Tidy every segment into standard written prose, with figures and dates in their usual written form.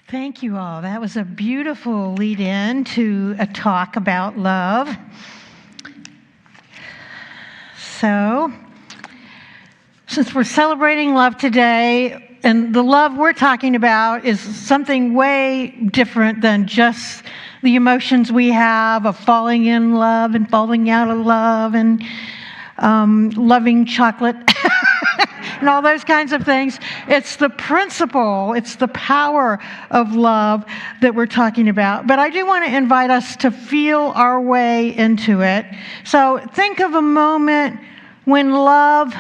Thank you all. That was a beautiful lead-in to a talk about love. So, since we're celebrating love today, and the love we're talking about is something way different than just the emotions we have of falling in love and falling out of love and loving chocolate and all those kinds of things. It's the principle, it's the power of love that we're talking about. But I do want to invite us to feel our way into it. So think of a moment when love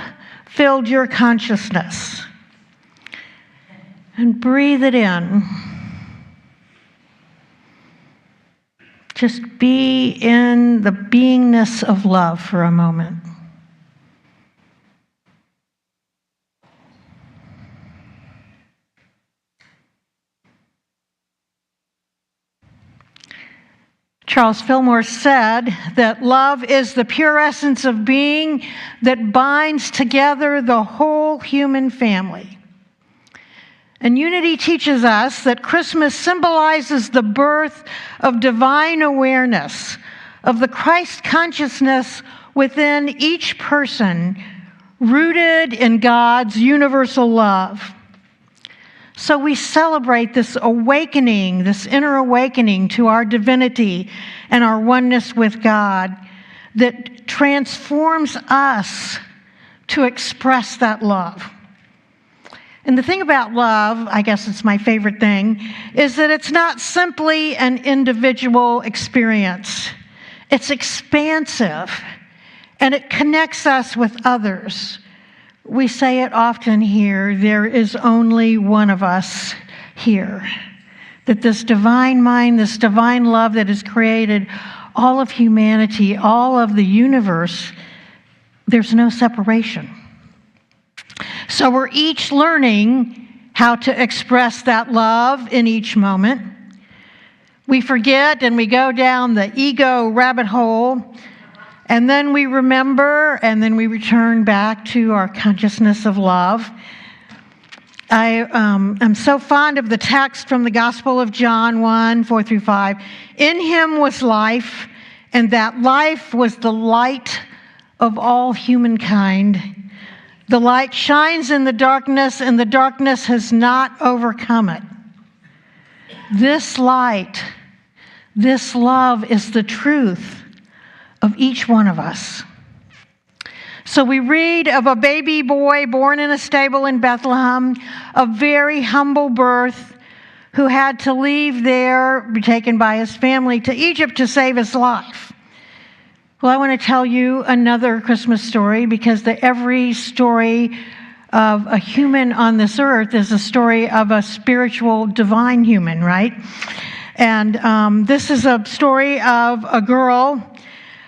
filled your consciousness. And breathe it in. Just be in the beingness of love for a moment. Charles Fillmore said that love is the pure essence of being that binds together the whole human family. And Unity teaches us that Christmas symbolizes the birth of divine awareness, of the Christ consciousness within each person, rooted in God's universal love. So we celebrate this awakening, this inner awakening to our divinity and our oneness with God that transforms us to express that love. And the thing about love, I guess it's my favorite thing, is that it's not simply an individual experience. It's expansive, and it connects us with others. We say it often here, there is only one of us here. That this divine mind, this divine love that has created all of humanity, all of the universe, there's no separation. So we're each learning how to express that love in each moment. We forget and we go down the ego rabbit hole, and then we remember, and then we return back to our consciousness of love. I'm so fond of the text from the Gospel of John 1, 4 through 5. In him was life, and that life was the light of all humankind. The light shines in the darkness, and the darkness has not overcome it. This light, this love is the truth of each one of us. So we read of a baby boy born in a stable in Bethlehem, a very humble birth, who had to leave there, be taken by his family to Egypt to save his life. Well, I want to tell you another Christmas story, because every story of a human on this earth is a story of a spiritual, divine human, right? And this is a story of a girl,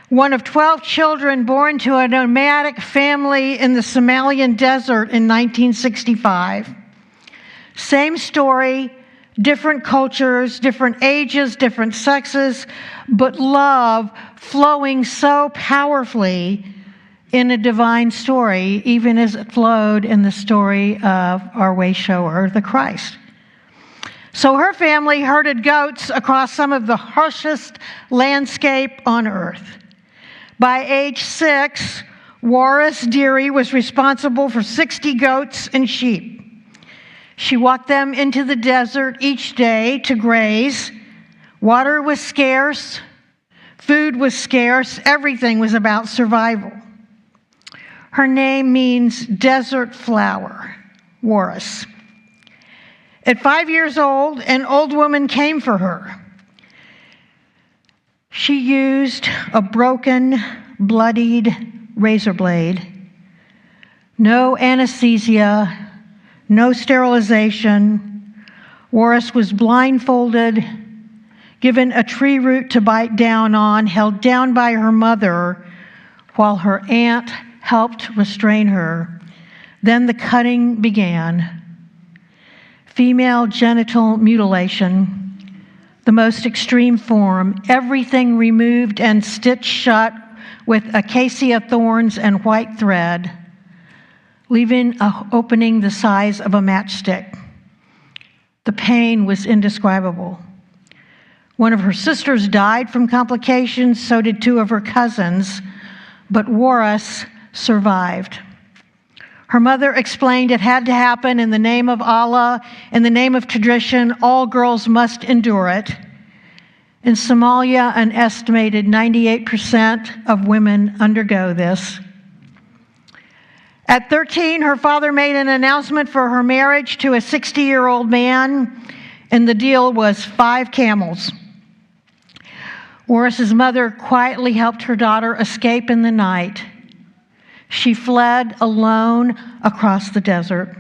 one of 12 children born to a nomadic family in the Somalian desert in 1965. Same story, different cultures, different ages, different sexes, but love flowing so powerfully in a divine story, even as it flowed in the story of our way shower, the Christ. So her family herded goats across some of the harshest landscape on earth. By age 6, Waris Deary was responsible for 60 goats and sheep. She walked them into the desert each day to graze. Water was scarce, food was scarce, everything was about survival. Her name means desert flower, Waris. At 5 years old, an old woman came for her. She used a broken, bloodied razor blade. No anesthesia, no sterilization. Waris was blindfolded, given a tree root to bite down on, held down by her mother while her aunt helped restrain her. Then the cutting began. Female genital mutilation, the most extreme form, everything removed and stitched shut with acacia thorns and white thread, leaving an opening the size of a matchstick. The The pain was indescribable. One of her sisters died from complications, so did two of her cousins, but Waris survived. Her mother explained it had to happen in the name of Allah, in the name of tradition. All girls must endure it. In Somalia, an estimated 98% of women undergo this. At 13, her father made an announcement for her marriage to a 60-year-old man, and the deal was 5 camels. Waris's mother quietly helped her daughter escape in the night. She fled alone across the desert.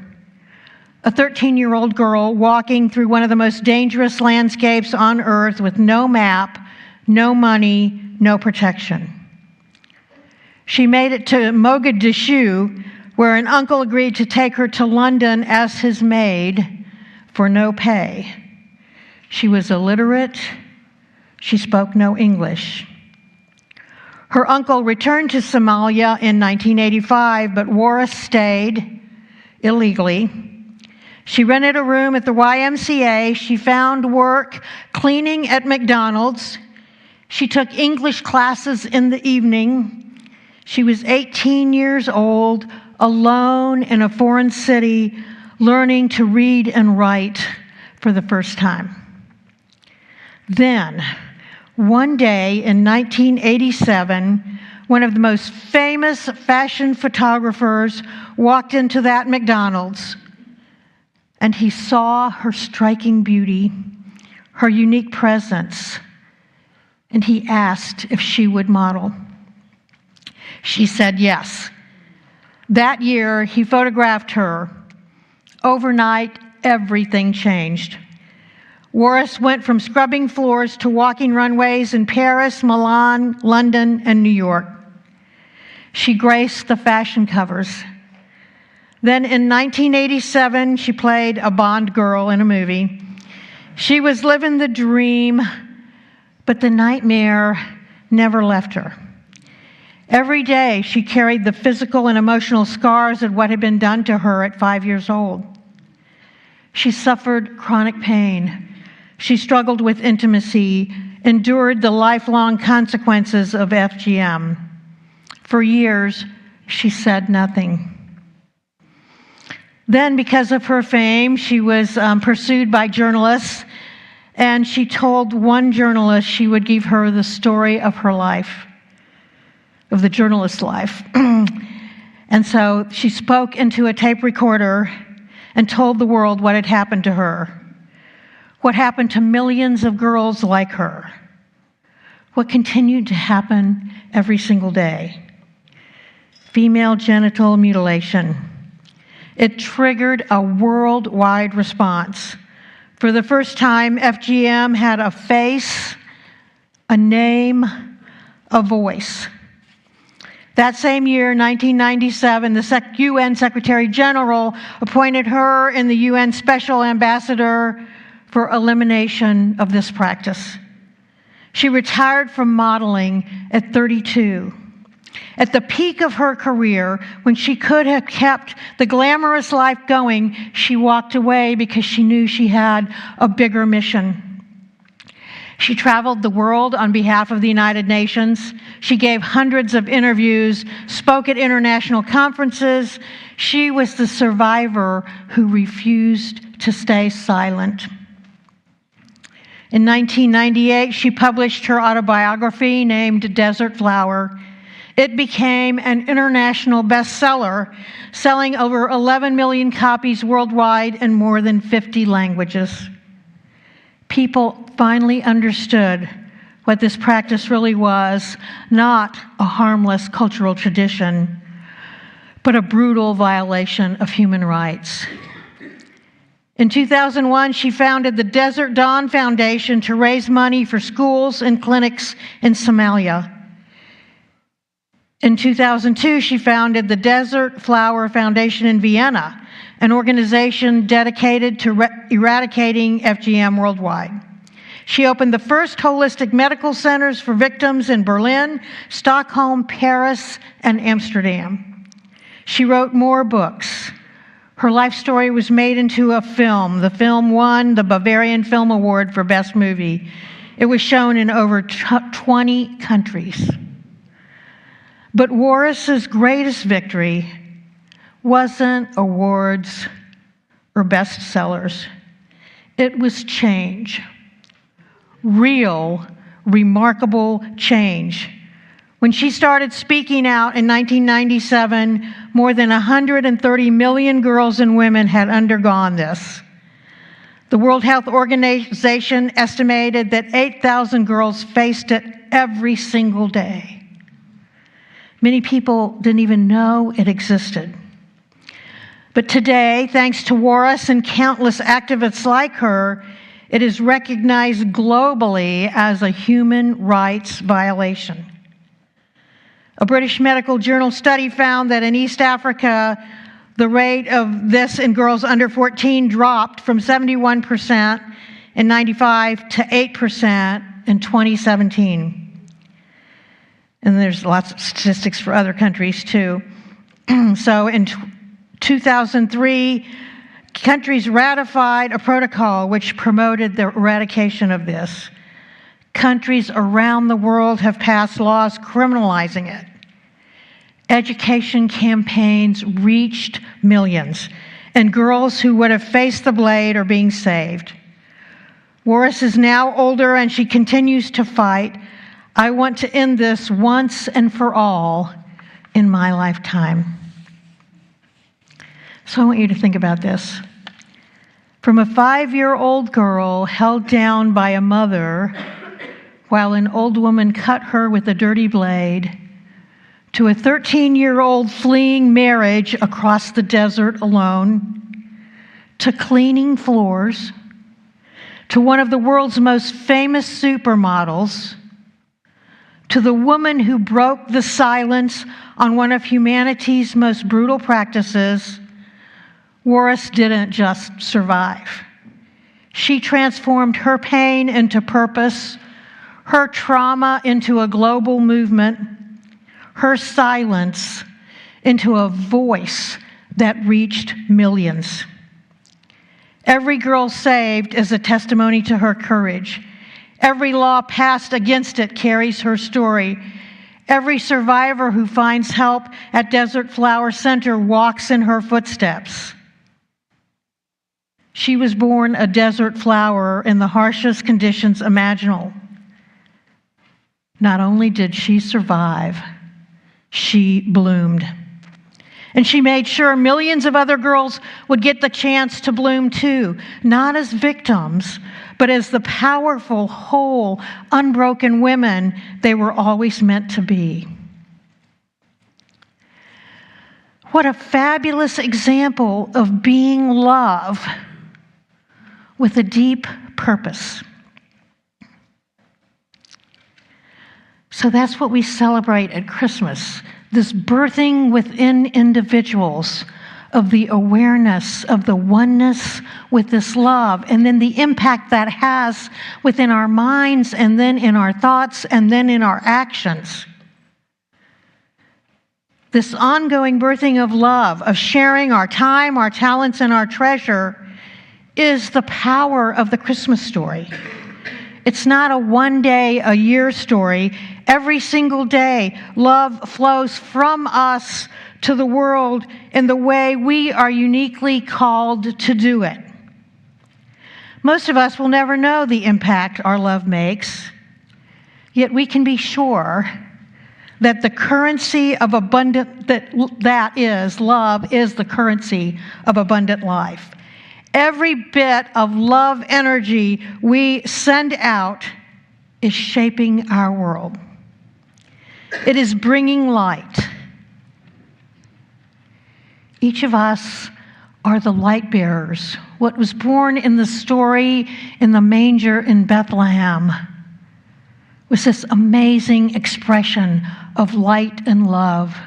A 13-year-old girl walking through one of the most dangerous landscapes on earth with no map, no money, no protection. She made it to Mogadishu, where an uncle agreed to take her to London as his maid for no pay. She was illiterate. She spoke no English. Her uncle returned to Somalia in 1985, but Waris stayed illegally. She rented a room at the YMCA. She found work cleaning at McDonald's. She took English classes in the evening. She was 18 years old, alone in a foreign city, learning to read and write for the first time. Then, one day in 1987, one of the most famous fashion photographers walked into that McDonald's, and he saw her striking beauty, her unique presence, and he asked if she would model. She said yes. That year, he photographed her. Overnight, everything changed. Waris went from scrubbing floors to walking runways in Paris, Milan, London, and New York. She graced the fashion covers. Then in 1987, she played a Bond girl in a movie. She was living the dream, but the nightmare never left her. Every day, she carried the physical and emotional scars of what had been done to her at 5 years old. She suffered chronic pain. She struggled with intimacy, endured the lifelong consequences of FGM. For years, she said nothing. Then, because of her fame, she was pursued by journalists, and she told one journalist she would give her the story of her life, of the journalist's life. And so she spoke into a tape recorder and told the world what had happened to her, what happened to millions of girls like her, what continued to happen every single day. Female genital mutilation. It triggered a worldwide response. For the first time, FGM had a face, a name, a voice. That same year, 1997, the UN Secretary General appointed her in the UN Special Ambassador for elimination of this practice. She retired from modeling at 32. At the peak of her career, when she could have kept the glamorous life going, she walked away because she knew she had a bigger mission. She traveled the world on behalf of the United Nations. She gave hundreds of interviews, spoke at international conferences. She was the survivor who refused to stay silent. In 1998, she published her autobiography named Desert Flower. It became an international bestseller, selling over 11 million copies worldwide in more than 50 languages. People finally understood what this practice really was, not a harmless cultural tradition, but a brutal violation of human rights. In 2001, she founded the Desert Dawn Foundation to raise money for schools and clinics in Somalia. In 2002, she founded the Desert Flower Foundation in Vienna, an organization dedicated to eradicating FGM worldwide. She opened the first holistic medical centers for victims in Berlin, Stockholm, Paris, and Amsterdam. She wrote more books. Her life story was made into a film. The film won the Bavarian Film Award for Best Movie. It was shown in over 20 countries. But Warris's greatest victory wasn't awards or bestsellers. It was change. Real, remarkable change. When she started speaking out in 1997, more than 130 million girls and women had undergone this. The World Health Organization estimated that 8,000 girls faced it every single day. Many people didn't even know it existed. But today, thanks to Warris and countless activists like her, it is recognized globally as a human rights violation. A British medical journal study found that in East Africa, the rate of this in girls under 14 dropped from 71% in 95 to 8% in 2017. And there's lots of statistics for other countries too. So in 2003, countries ratified a protocol which promoted the eradication of this. Countries around the world have passed laws criminalizing it. Education campaigns reached millions, and girls who would have faced the blade are being saved. Warris is now older and she continues to fight. I want to end this once and for all in my lifetime. So I want you to think about this. From a 5-year-old girl held down by a mother while an old woman cut her with a dirty blade, to a 13-year-old fleeing marriage across the desert alone, to cleaning floors, to one of the world's most famous supermodels, to the woman who broke the silence on one of humanity's most brutal practices, Warris didn't just survive. She transformed her pain into purpose, her trauma into a global movement, her silence into a voice that reached millions. Every girl saved is a testimony to her courage. Every law passed against it carries her story. Every survivor who finds help at Desert Flower Center walks in her footsteps. She was born a desert flower in the harshest conditions imaginable. Not only did she survive, she bloomed. And she made sure millions of other girls would get the chance to bloom too, not as victims, but as the powerful, whole, unbroken women they were always meant to be. What a fabulous example of being love with a deep purpose. So that's what we celebrate at Christmas, this birthing within individuals of the awareness of the oneness with this love, and then the impact that has within our minds, and then in our thoughts, and then in our actions. This ongoing birthing of love, of sharing our time, our talents, and our treasure is the power of the Christmas story. It's not a one-day-a-year story. Every single day, love flows from us to the world in the way we are uniquely called to do it. Most of us will never know the impact our love makes, yet we can be sure that the currency of abundant, that is, love is the currency of abundant life. Every bit of love energy we send out is shaping our world. It is bringing light. Each of us are the light bearers. What was born in the story in the manger in Bethlehem was this amazing expression of light and love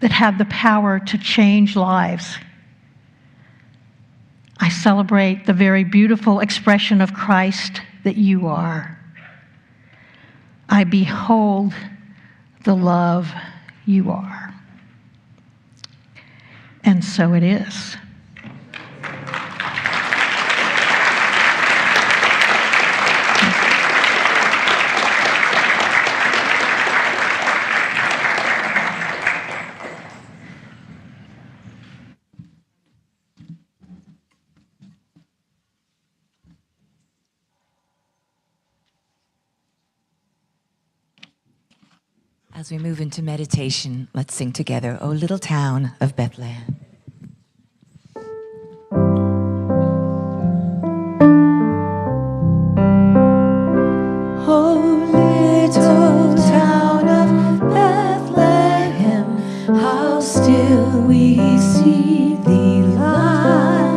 that had the power to change lives. I celebrate the very beautiful expression of Christ that you are. I behold the love you are. And so it is. As we move into meditation, let's sing together, O Little Town of Bethlehem. O little town of Bethlehem, how still we see thee lie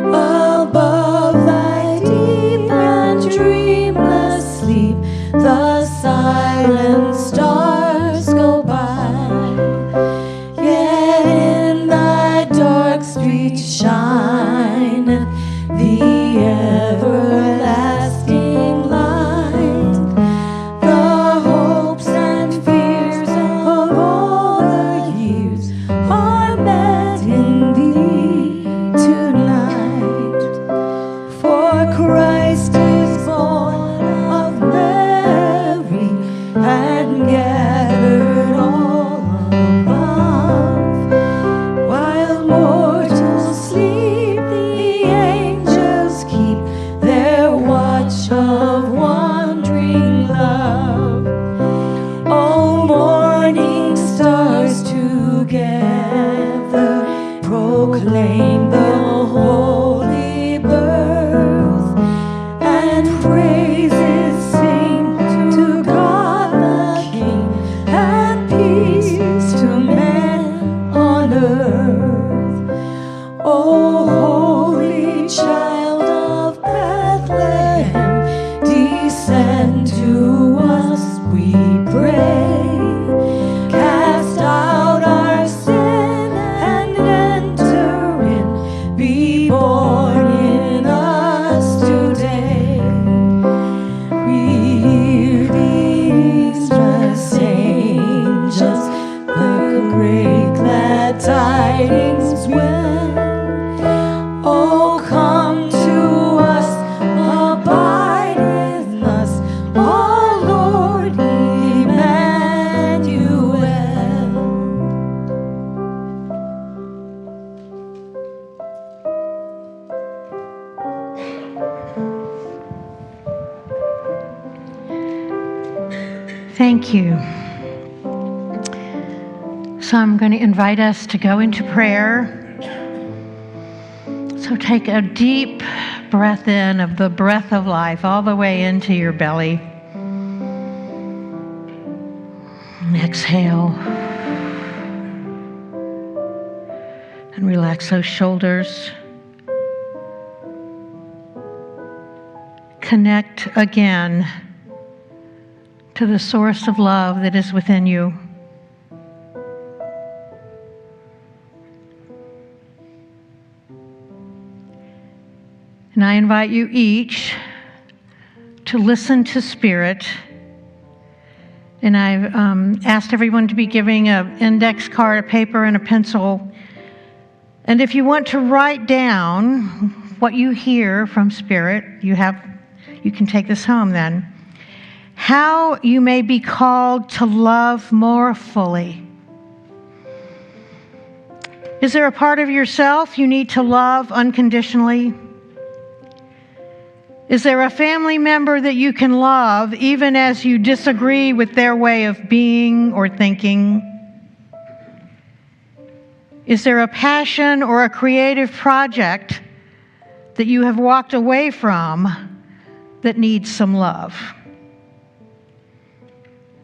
above thy deep and dreamless sleep. The silent stars go by, yet in thy dark street shine the everlasting light. The hopes and fears of all the years are met in thee tonight. For Christ is born of Mary and gathered all above. While mortals sleep, the angels keep their watch of wandering love. All morning stars together proclaim the holy birth, and praises sing to God the King, and peace to men on earth. O holy child of Bethlehem, descend to us, we pray. Cast out our sin and enter in. Be born in us today. We hear these angels, the great glad tidings when. Oh, come to us, abide with us, oh Lord Emmanuel. Thank you. So I'm going to invite us to go into prayer. So take a deep breath in of the breath of life all the way into your belly. And exhale. And relax those shoulders. Connect again to the source of love that is within you. And I invite you each to listen to Spirit. And I've asked everyone to be giving an index card, a paper, and a pencil. And if you want to write down what you hear from Spirit, you can take this home then. How you may be called to love more fully. Is there a part of yourself you need to love unconditionally? Is there a family member that you can love even as you disagree with their way of being or thinking? Is there a passion or a creative project that you have walked away from that needs some love?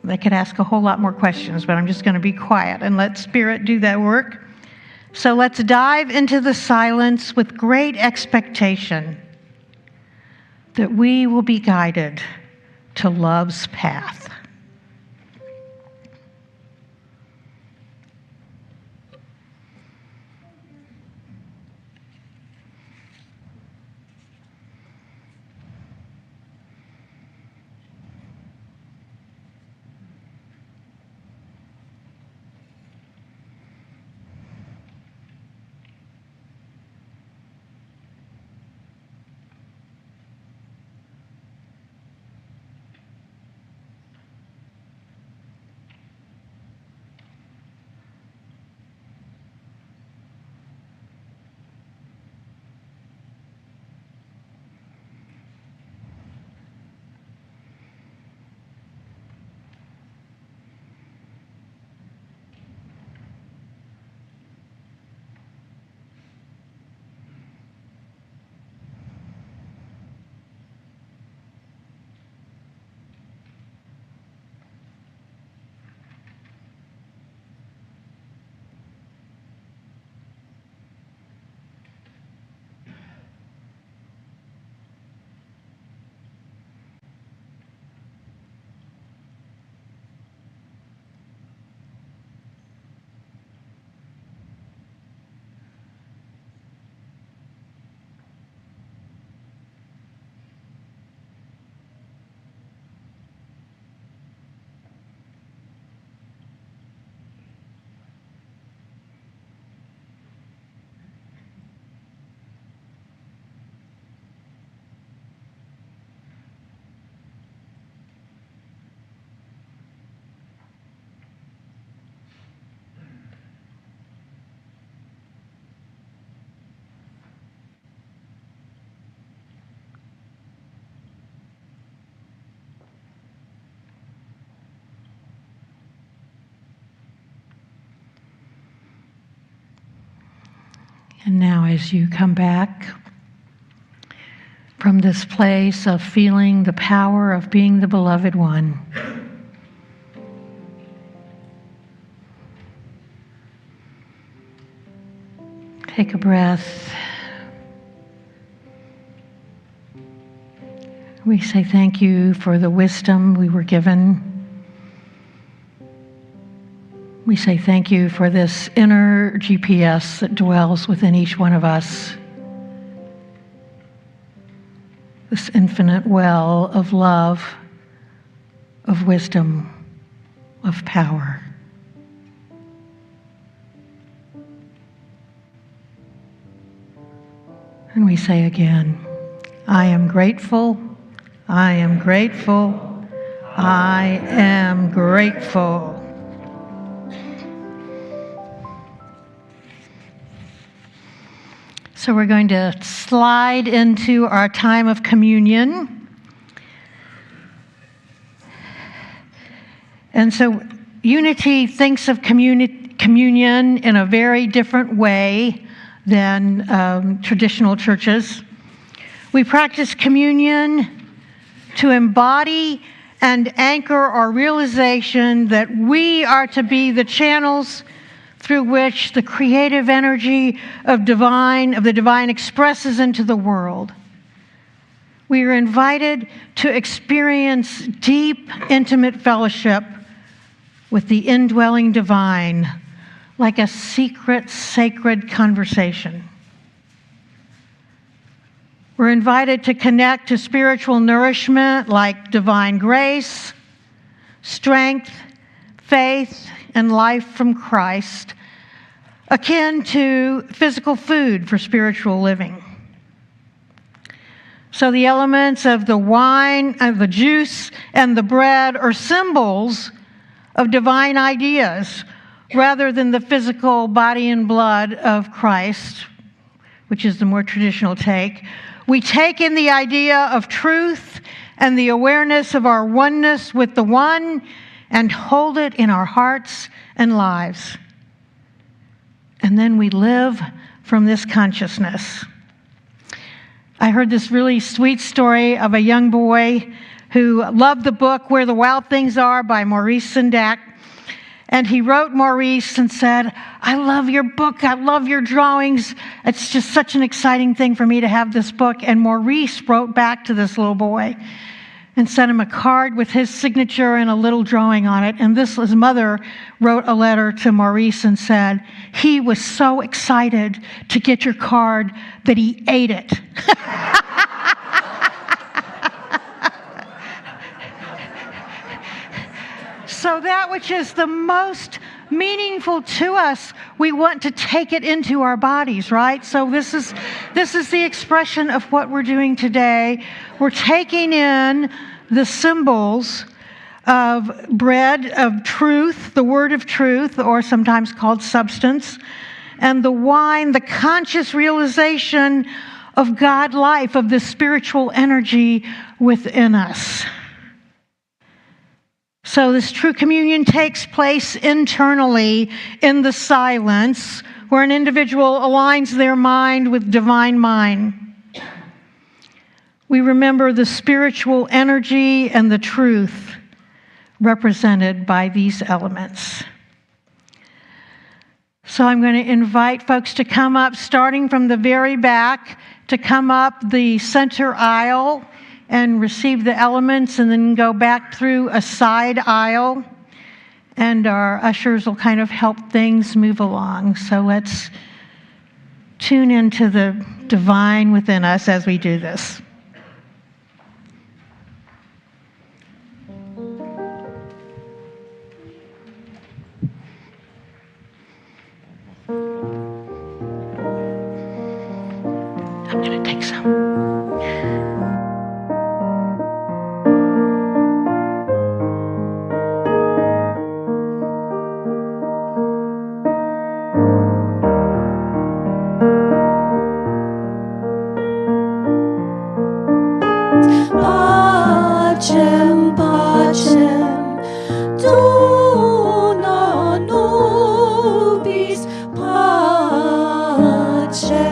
I could ask a whole lot more questions, but I'm just going to be quiet and let Spirit do that work. So let's dive into the silence with great expectation that we will be guided to love's path. And now as you come back from this place of feeling the power of being the beloved one, take a breath. We say thank you for the wisdom we were given. We say thank you for this inner GPS that dwells within each one of us. This infinite well of love, of wisdom, of power. And we say again, I am grateful, I am grateful, I am grateful. So we're going to slide into our time of communion. And so Unity thinks of communion in a very different way than traditional churches. We practice communion to embody and anchor our realization that we are to be the channels through which the creative energy of the divine expresses into the world. We are invited to experience deep, intimate fellowship with the indwelling divine, like a secret, sacred conversation. We're invited to connect to spiritual nourishment like divine grace, strength, faith, and life from Christ, akin to physical food for spiritual living. So the elements of the wine, and the juice, and the bread are symbols of divine ideas rather than the physical body and blood of Christ, which is the more traditional take. We take in the idea of truth and the awareness of our oneness with the one and hold it in our hearts and lives. And then we live from this consciousness. I heard this really sweet story of a young boy who loved the book Where the Wild Things Are by Maurice Sendak. And he wrote Maurice and said, I love your book, I love your drawings. It's just such an exciting thing for me to have this book. And Maurice wrote back to this little boy and sent him a card with his signature and a little drawing on it. And his mother wrote a letter to Maurice and said, he was so excited to get your card that he ate it. So that which is the most meaningful to us, we want to take it into our bodies, right? So this is the expression of what we're doing today. We're taking in the symbols of bread of truth, the word of truth, or sometimes called substance, and the wine, the conscious realization of God life, of the spiritual energy within us. So this true communion takes place internally in the silence, where an individual aligns their mind with divine mind. We remember the spiritual energy and the truth represented by these elements. So I'm going to invite folks to come up, starting from the very back, to come up the center aisle and receive the elements, and then go back through a side aisle. And our ushers will kind of help things move along. So let's tune into the divine within us as we do this. I'm going to take some. Pacem, pacem, dona nobis, pacem.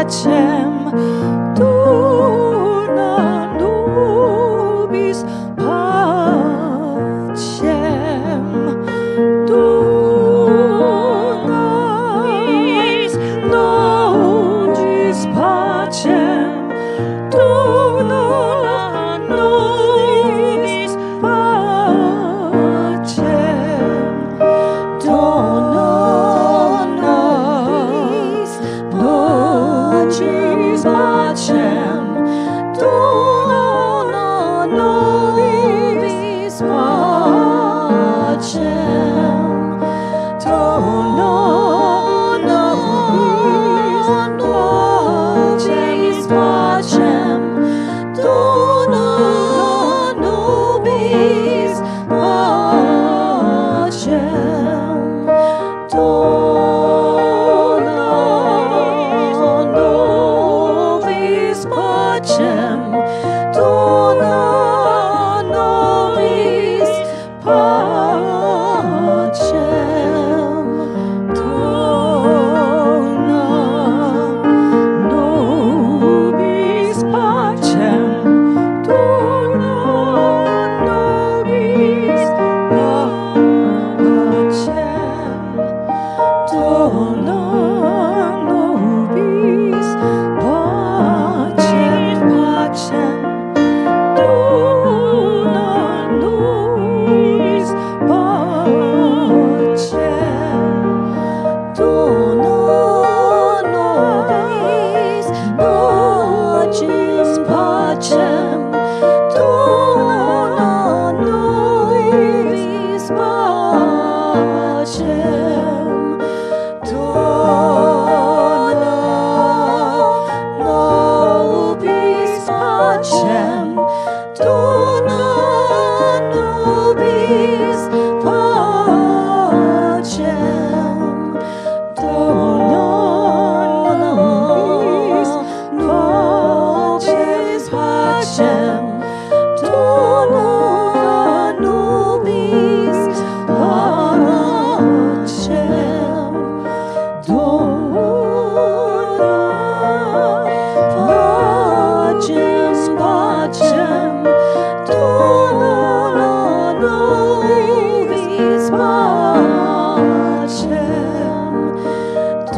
pacem, dona nobis pacem, dona nobis pacem, dona nobis pacem, dona nobis pacem, dona nobis pacem, dona nobis pacem, dona nobis pacem, dona nobis pacem, dona nobis pacem, dona nobis pacem, dona nobis pacem, dona nobis pacem, pacem, dona nobis pacem, dona nobis pacem, dona nobis pacem, dona nobis pacem,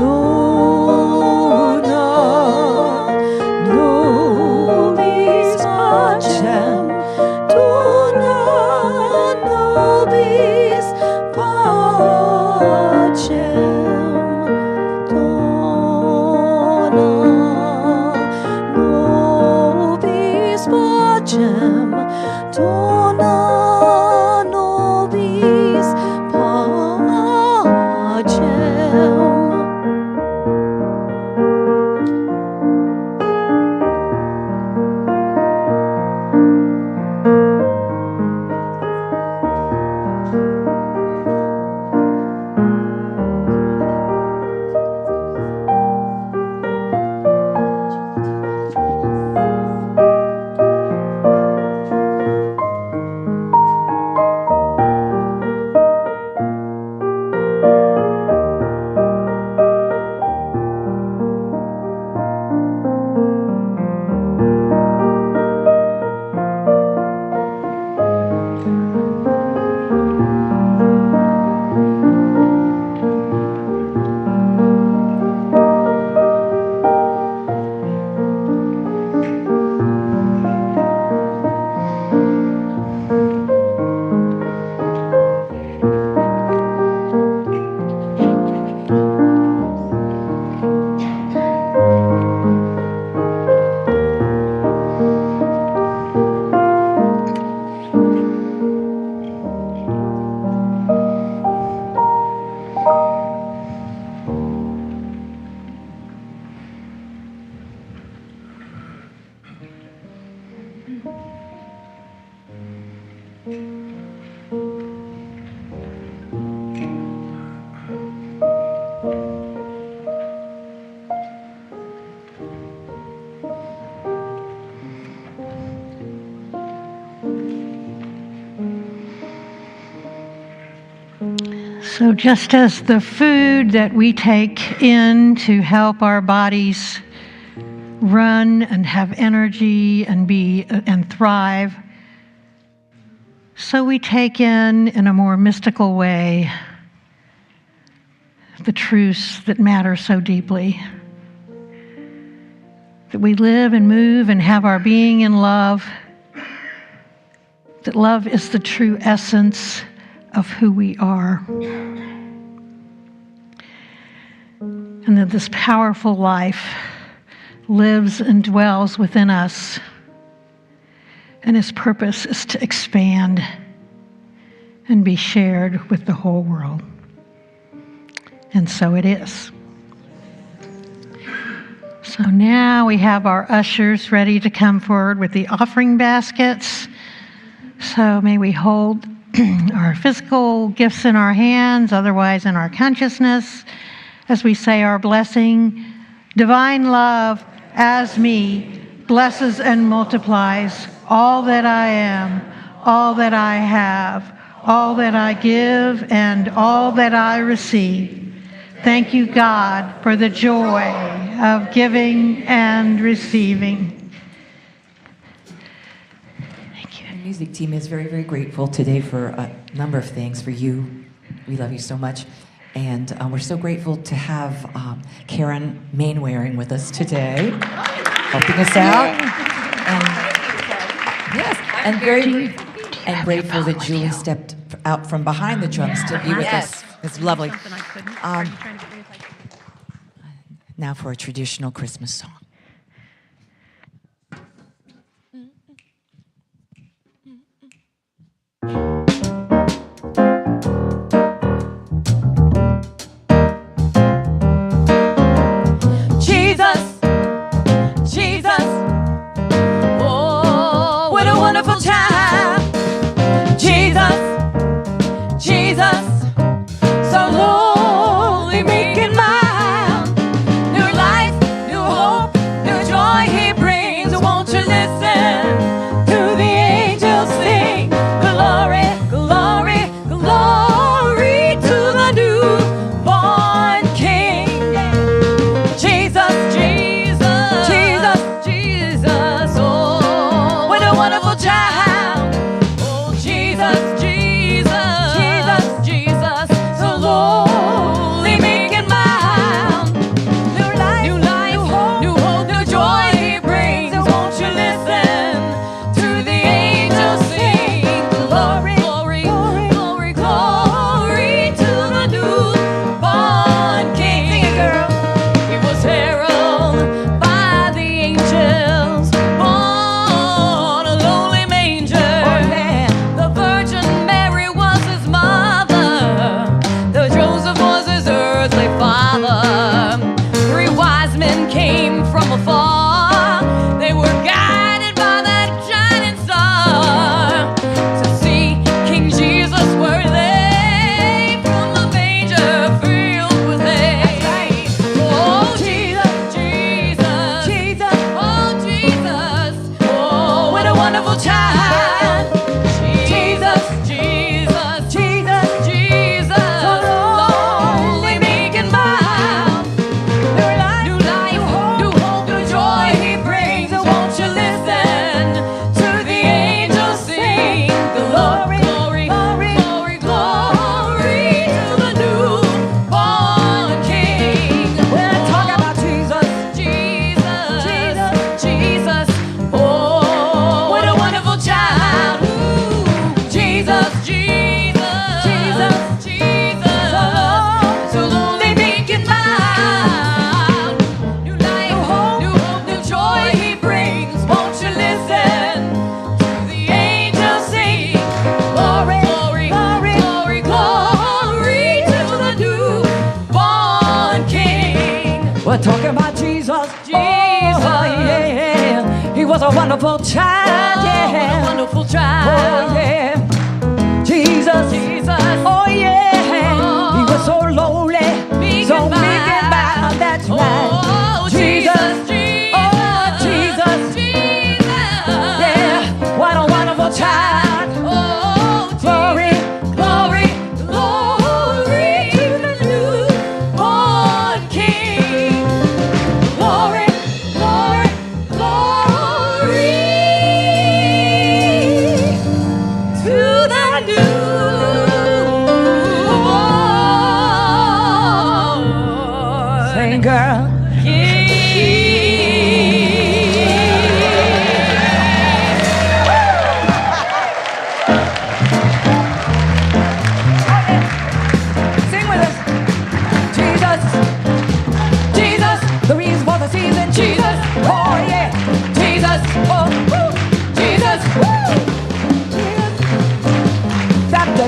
dona nobis pacem, dona nobis pacem, dona nobis pacem, So just as the food that we take in to help our bodies run and have energy and thrive. So we take in a more mystical way, the truths that matter so deeply. That we live and move and have our being in love. That love is the true essence of who we are. And that this powerful life lives and dwells within us. And its purpose is to expand and be shared with the whole world. And so it is. So now we have our ushers ready to come forward with the offering baskets. So may we hold our physical gifts in our hands, otherwise in our consciousness, as we say our blessing. Divine love, as me, blesses and multiplies all that I am, all that I have, all that I give, and all that I receive. Thank you, God, for the joy of giving and receiving. Thank you. The music team is very, very grateful today for a number of things. For you, we love you so much. And we're so grateful to have Karen Mainwaring with us today, helping us out. And grateful that Julie stepped out from behind the drums to be with us. It's lovely. Now for a traditional Christmas song. Jesus, Jesus, oh, what a wonderful time. Jesus, Jesus, so lonely, meek and mild. New life, new hope, new joy He brings. Won't you listen to the angels sing? Glory, glory, glory to the newborn King. Jesus, Jesus, Jesus, Jesus, oh, what a wonderful child. Oh, Jesus, Jesus, Jesus, Jesus, so lowly, meek and mild. New life, new hope, new joy He brings. Won't you listen to the angels sing? Glory, glory, glory, glory to the newborn King. Sing it, girl. He was heralded by the angels, born a lowly manger. The Virgin Mary was His mother. The Joseph was His earthly father. 3 wise men came from afar. They were guided by that shining star to see King Jesus. Were they from a manger filled with hay? Oh, Jesus, Jesus, Jesus, oh, Jesus, oh, what a wonderful child. Jesus, Jesus, Jesus, Jesus, so lonely, meek and mild. New life, new hope, new joy He brings. Won't you listen to the angels sing? Glory, glory, glory, glory to the newborn King. When I talk about Jesus, Jesus, Jesus, Jesus, oh, what a wonderful child. Ooh, Jesus, Jesus, Jesus, Jesus, so lonely, meek and mild. New life, new hope, new joy He brings. Won't you listen to the angels sing? Glory, glory, glory, glory, glory to the newborn King. We're talking about Jesus, Jesus, yeah. He was a wonderful child, yeah. What a wonderful child. Oh, yeah. Jesus, Jesus, oh, yeah. He was so lowly, so meek and mild, that's right. Oh, Jesus, Jesus, oh, Jesus, Jesus, yeah. What a wonderful child. Oh, glory, glory, glory to the newborn King. Glory, glory,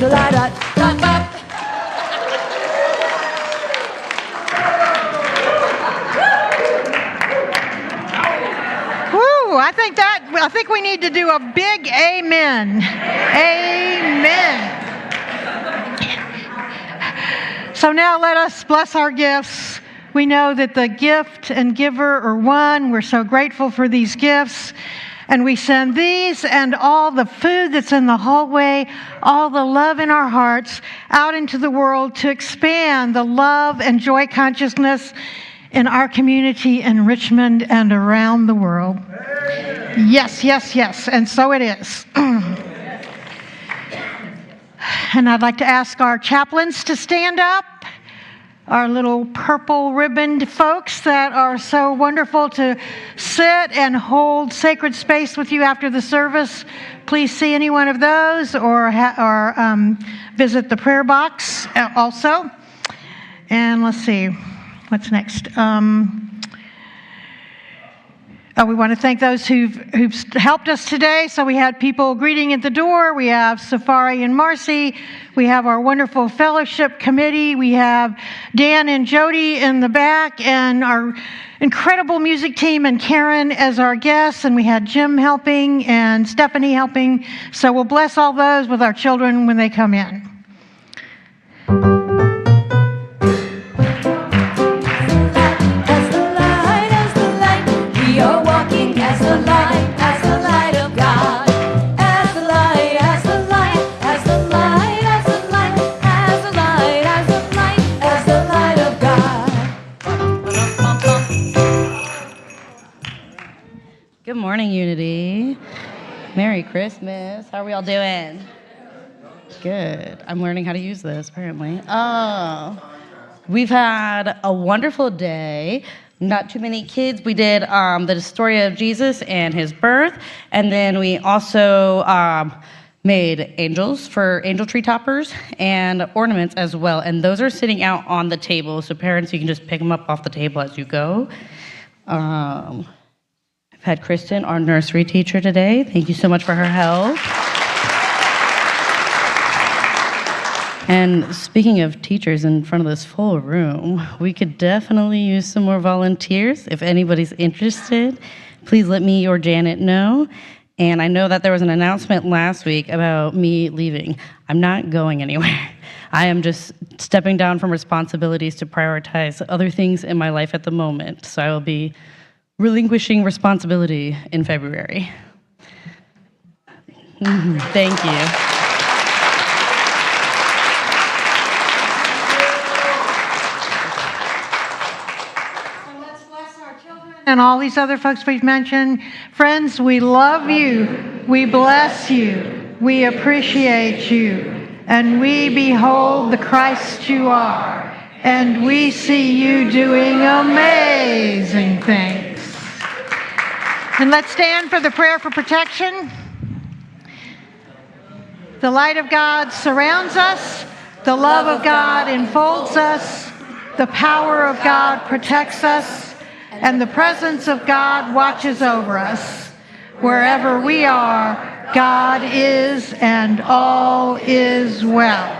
Woo, I think we need to do a big amen. Amen. So now let us bless our gifts. We know that the gift and giver are one. We're so grateful for these gifts. And we send these and all the food that's in the hallway, all the love in our hearts out into the world to expand the love and joy consciousness in our community in Richmond and around the world. Yes, yes, yes. And so it is. And I'd like to ask our chaplains to stand up. Our little purple ribboned folks that are so wonderful to sit and hold sacred space with you after the service. Please see any one of those or visit the prayer box also. And let's see, what's next? We want to thank those who've helped us today. So we had people greeting at the door. We have Safari and Marcy. We have our wonderful fellowship committee. We have Dan and Jody in the back and our incredible music team and Karen as our guests. And we had Jim helping and Stephanie helping. So we'll bless all those with our children when they come in. Good morning, Unity. Merry Christmas. How are we all doing? Good. I'm learning how to use this, apparently. We've had a wonderful day. Not too many kids. We did the story of Jesus and his birth, and then we also made angels for angel tree toppers and ornaments as well, and those are sitting out on the table, so parents, you can just pick them up off the table as you go. I've had Kristen, our nursery teacher today. Thank you so much for her help. And speaking of teachers in front of this full room, we could definitely use some more volunteers. If anybody's interested, please let me or Janet know. And I know that there was an announcement last week about me leaving. I'm not going anywhere. I am just stepping down from responsibilities to prioritize other things in my life at the moment. So I will be relinquishing responsibility in February. Thank you. And all these other folks we've mentioned. Friends, we love you. We bless you. We appreciate you. And we behold the Christ you are. And we see you doing amazing things. And let's stand for the prayer for protection. The light of God surrounds us. The love of God enfolds us. The power of God protects us. And the presence of God watches over us. Wherever we are, God is, and all is well.